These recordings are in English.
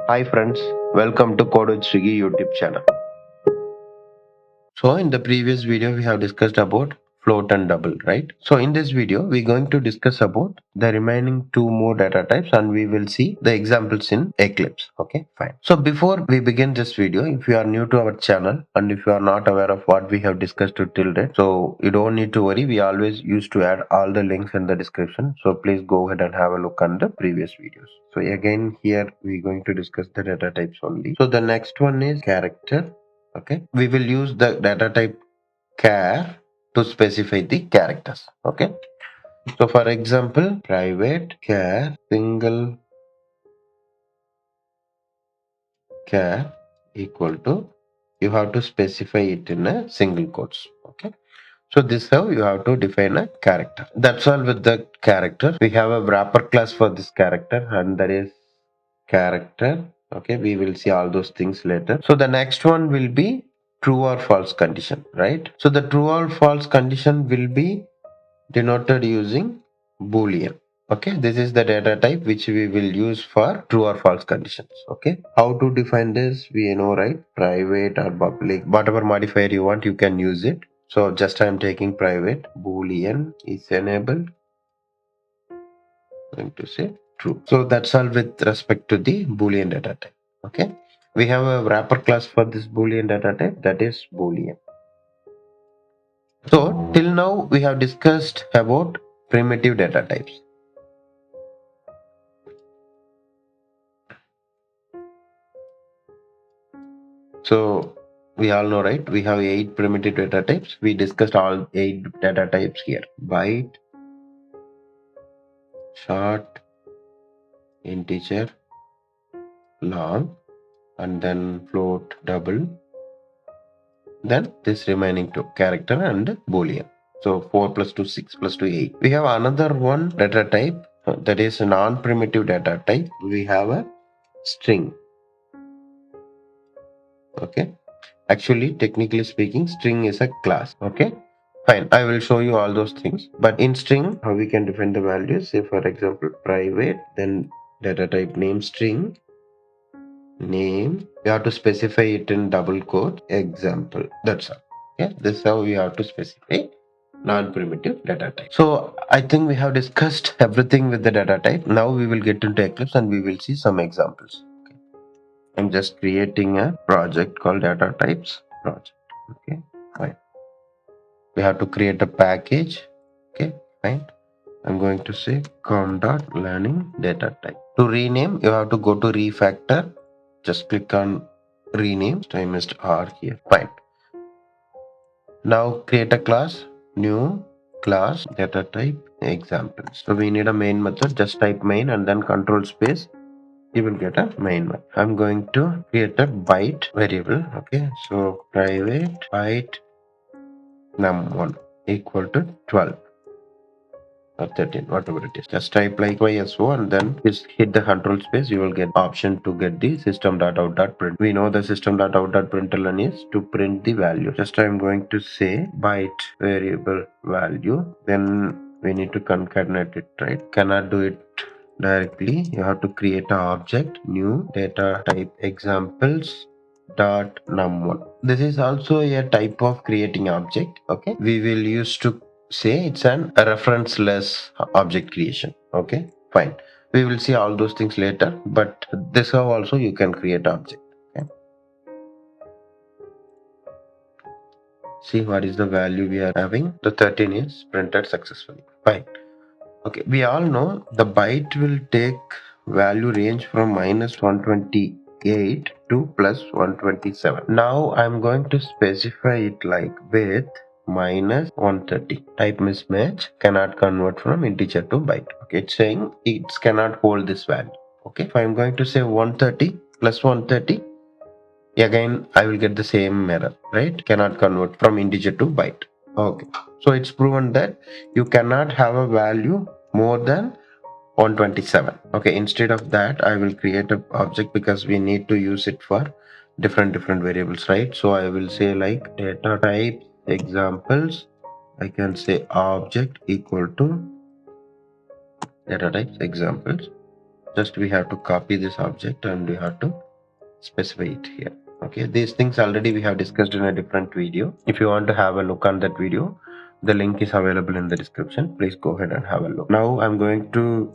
Hi friends, welcome to Code with Swiggy YouTube channel. So in the previous video we have discussed about float and double, right? So in this video we're going to discuss about the remaining two more data types and we will see the examples in Eclipse. Okay, fine. So before we begin this video, if you are new to our channel and if you are not aware of what we have discussed till date, so you don't need to worry. We always used to add all the links in the description. So please go ahead and have a look on the previous videos. So again here we're going to discuss the data types only. So the next one is character. Okay, we will use the data type char to specify the characters. Okay, so for example, private char single char equal to, you have to specify it in a single quotes. Okay, so this how you have to define a character. That's all with the character. We have a wrapper class for this character and that is character. Okay, we will see all those things later. So the next one will be true or false condition, right? So the true or false condition will be denoted using boolean. Okay, this is the data type which we will use for true or false conditions. Okay, how to define this, we know, right? Private or public, whatever modifier you want, you can use it. So just I am taking private. Boolean is enabled. Going to say true. So that's all with respect to the boolean data type. Okay, we have a wrapper class for this boolean data type, that is boolean. So till now we have discussed about primitive data types. So we all know, right? We have 8 primitive data types. We discussed all 8 data types here: byte, short, integer, long, and then float, double. Then this remaining two, character and boolean. So 4 plus 2, 6 plus 2, 8. We have another one data type, that is a non-primitive data type. We have a string. Okay. Actually, technically speaking, string is a class. Okay. Fine. I will show you all those things. But in string, how we can define the values? Say for example, private, then data type name string, name. You have to specify it in double quote. Example. That's all. Okay. This is how we have to specify non-primitive data type. So I think we have discussed everything with the data type. Now we will get into Eclipse and we will see some examples. Okay. I'm just creating a project called data types project. Okay, fine. We have to create a package. Okay, fine. I'm going to say com.learning data type. To rename, you have to go to refactor. Just click on rename. I missed R here. Fine. Now create a class, new class, data type, examples. So we need a main method. Just type main and then control space. You will get a main method. I'm going to create a byte variable. Okay, so private byte num1 equal to 12 or 13, whatever it is. Just type like YSO and then just hit the control space. You will get option to get the system.out.print. We know the system.out.println is to print the value. Just I'm going to say byte variable value. Then we need to concatenate it, right? Cannot do it directly. You have to create an object, new data type examples dot num1. This is also a type of creating object. Okay, we will use to say it's an a referenceless object creation. Okay, fine. We will see all those things later, but this how also you can create object. Okay, see what is the value we are having. The 13 is printed successfully. Fine. Okay, we all know the byte will take value range from -128 to +127. Now I'm going to specify it like with -130. Type mismatch, cannot convert from integer to byte. Okay, it's saying it cannot hold this value. Okay, if I'm going to say 130 plus 130, again I will get the same error, right? Cannot convert from integer to byte. Okay, so it's proven that you cannot have a value more than 127. Okay, instead of that I will create a object because we need to use it for different variables, right? So I will say like data type examples. I can say object equal to data types examples. just we have to copy this object and we have to specify it here. Okay, these things already we have discussed in a different video. If you want to have a look on that video, the link is available in the description. Please go ahead and have a look. Now I'm going to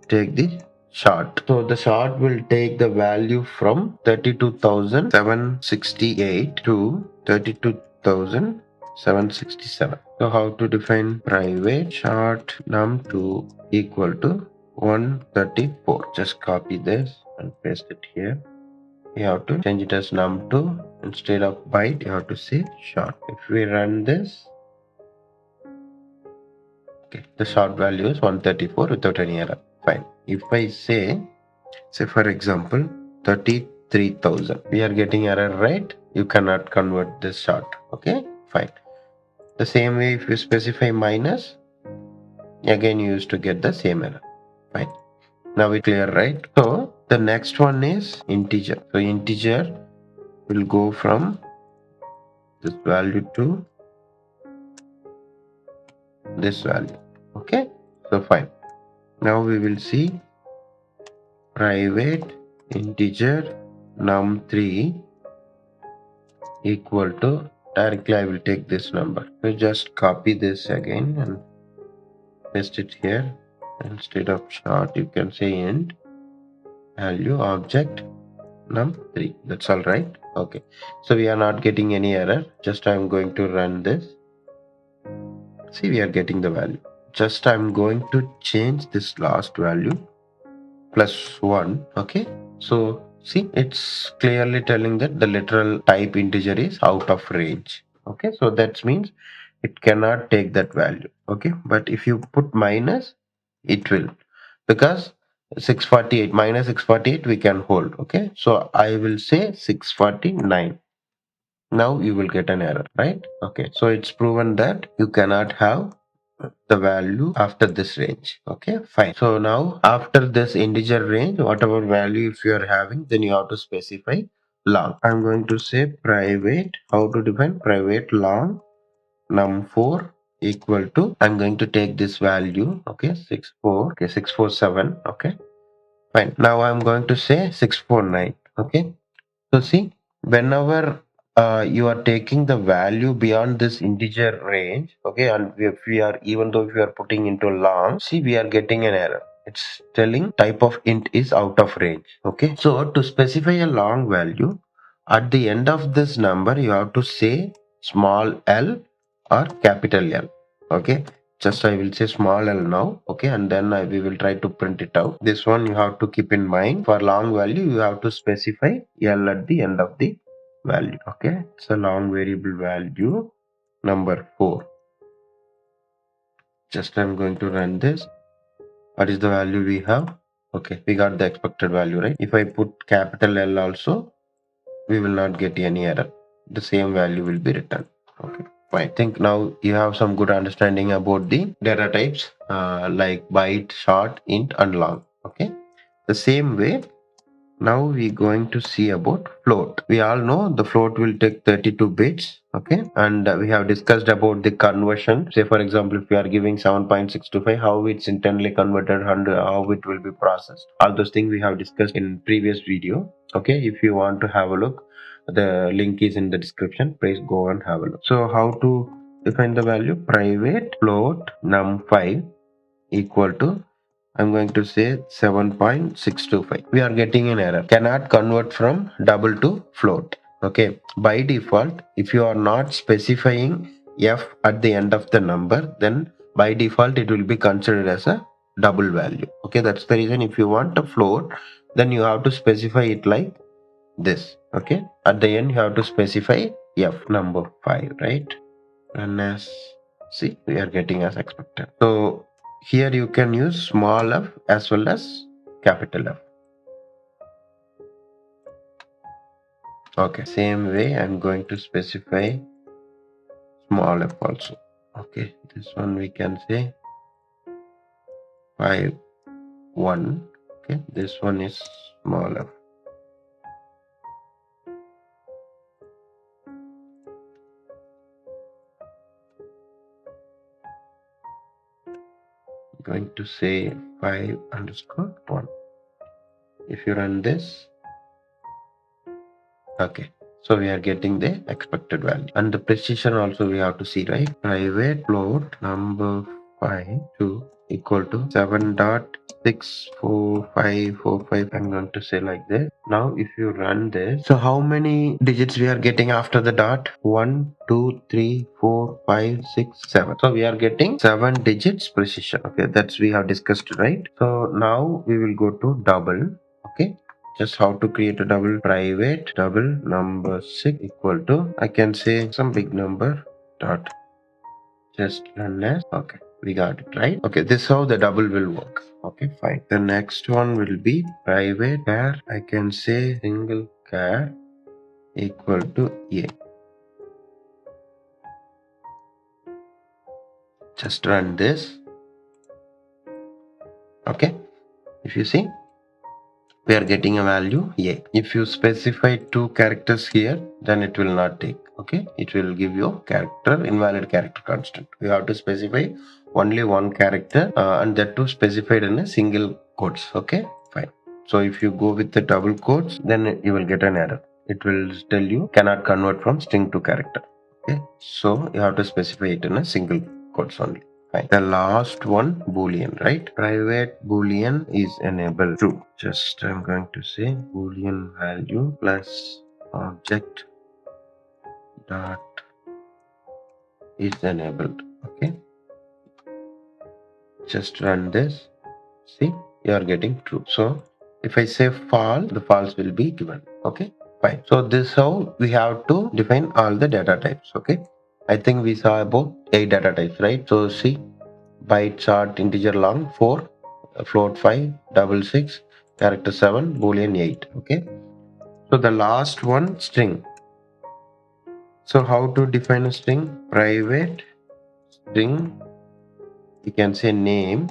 take the short. So the short will take the value from 32,768 to 32,767. So how to define private short num2 equal to 134. Just copy this and paste it here. You have to change it as num2. Instead of byte, you have to say short. If we run this, okay, the short value is 134 without any error. Fine. If I say for example 33,000, we are getting error, right? You cannot convert this short. Okay, fine. The same way, if you specify minus, again you used to get the same error. Fine. Now we clear, right? So the next one is integer. So integer will go from this value to this value. Okay, so fine. Now we will see private integer num3 equal to, directly I will take this number. So just copy this again and paste it here. Instead of short, you can say int value object num3. That's all right. Okay, so we are not getting any error. Just I'm going to run this. See, we are getting the value. Just I'm going to change this last value +1. Okay, so see, it's clearly telling that the literal type integer is out of range. Okay, so that means it cannot take that value. Okay, but if you put minus, it will, because 648 minus 648 we can hold. Okay, so I will say 649. Now you will get an error, right? Okay, so it's proven that you cannot have the value after this range. Okay, fine. So now after this integer range, whatever value if you are having, then you have to specify long. I'm going to say private. How to define private long num4 equal to, I'm going to take this value. Okay, 64. Okay, 647. Okay, fine. Now I'm going to say 649. Okay, so see, whenever you are taking the value beyond this integer range, okay, and if we are, even though if we are putting into long, see, we are getting an error. It's telling type of int is out of range. Okay, so to specify a long value, at the end of this number, you have to say small l or capital L. Okay, just I will say small l now. Okay, and then we will try to print it out. This one you have to keep in mind. For long value, you have to specify l at the end of the value. Okay, it's a long variable value number 4. Just I'm going to run this. What is the value we have? Okay, we got the expected value, right? If I put capital L also, we will not get any error. The same value will be returned. Okay, fine. I think now you have some good understanding about the data types like byte, short, int, and long. Okay, the same way, now we're going to see about float. We all know the float will take 32 bits. Okay, and we have discussed about the conversion. Say for example, if we are giving 7.625, how it's internally converted and how it will be processed. All those things we have discussed in previous video. Okay, if you want to have a look, the link is in the description. Please go and have a look. So how to define the value? Private float num5 equal to, I'm going to say 7.625. We are getting an error. Cannot convert from double to float. Okay. By default, if you are not specifying f at the end of the number, then by default it will be considered as a double value. Okay. That's the reason if you want a float, then you have to specify it like this. Okay. At the end, you have to specify f number 5, right? And as, see, we are getting as expected. So here you can use small f as well as capital F. Okay, same way I'm going to specify small f also. Okay, this one we can say 5 1. Okay, this one is small f. I'm going to say 5 underscore 1. If you run this, okay, so we are getting the expected value. And the precision also we have to see, right? Private float number 5 to equal to 7.64545. I'm going to say like this. Now if you run this, so how many digits we are getting after the dot? 1, 2, 3, 4, 5, 6, 7. So we are getting 7 digits precision. Okay, that's we have discussed, right? So now we will go to double. Okay, just how to create a double. Private double number 6 equal to, I can say some big number dot just run as. Okay, we got it, right? Okay, this is how the double will work. Okay, fine. The next one will be private char. I can say single char equal to a. Just run this. Okay, if you see, we are getting a value a. If you specify two characters here, then it will not take. Okay, it will give you character invalid character constant. You have to specify only one character, and that too specified in a single quotes. Okay, fine. So if you go with the double quotes, then you will get an error. It will tell you cannot convert from string to character. Okay, so you have to specify it in a single quotes only. Fine. The last one, boolean, right? Private boolean is enabled true. Just I'm going to say boolean value plus object dot is enabled. Okay, just run this. See, you are getting true. So if I say false, the false will be given. Okay, fine. So this how we have to define all the data types. Okay, I think we saw about 8 data types, right? So see, byte, short, integer, long 4, float 5, double 6, character 7, boolean 8. Okay, so the last one, string. So how to define a string? Private string, you can say name.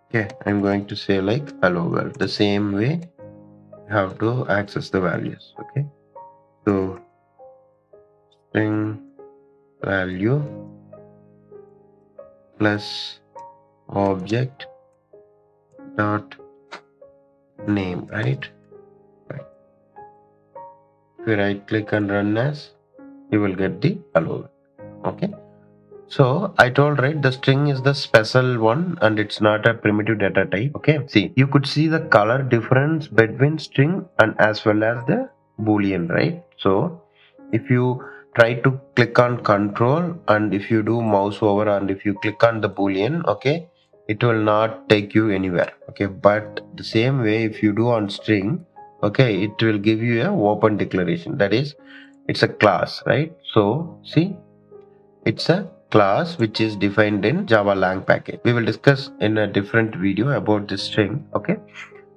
Okay, I'm going to say like hello world. The same way you have to access the values. Okay, so string value plus object dot name, right? If you right click and run as, you will get the hello world. Okay, so I told, right, the string is the special one and it's not a primitive data type. Okay, see, you could see the color difference between string and as well as the boolean, right? So if you try to click on control and if you do mouse over and if you click on the boolean, okay, it will not take you anywhere. Okay, but the same way if you do on string, okay, it will give you a open declaration, that is it's a class, right? So see, it's a class which is defined in Java lang package. We will discuss in a different video about this string. Okay,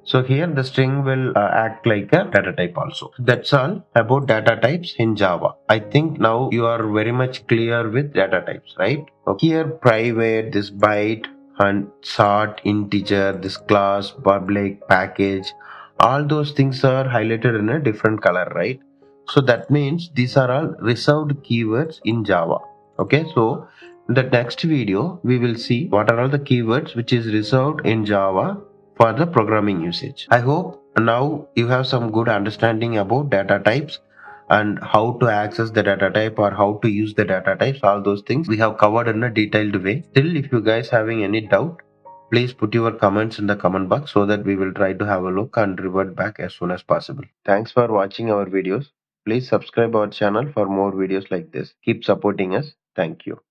so here the string will act like a data type also. That's all about data types in Java. I think now you are very much clear with data types, right? Okay. Here private, this byte and sort, integer, this class, public, package, all those things are highlighted in a different color, right? So that means these are all reserved keywords in Java. Okay, so in the next video we will see what are all the keywords which is reserved in Java for the programming usage. I hope now you have some good understanding about data types and how to access the data type or how to use the data types. All those things we have covered in a detailed way. Still, if you guys having any doubt, please put your comments in the comment box so that we will try to have a look and revert back as soon as possible. Thanks for watching our videos. Please subscribe our channel for more videos like this. Keep supporting us. Thank you.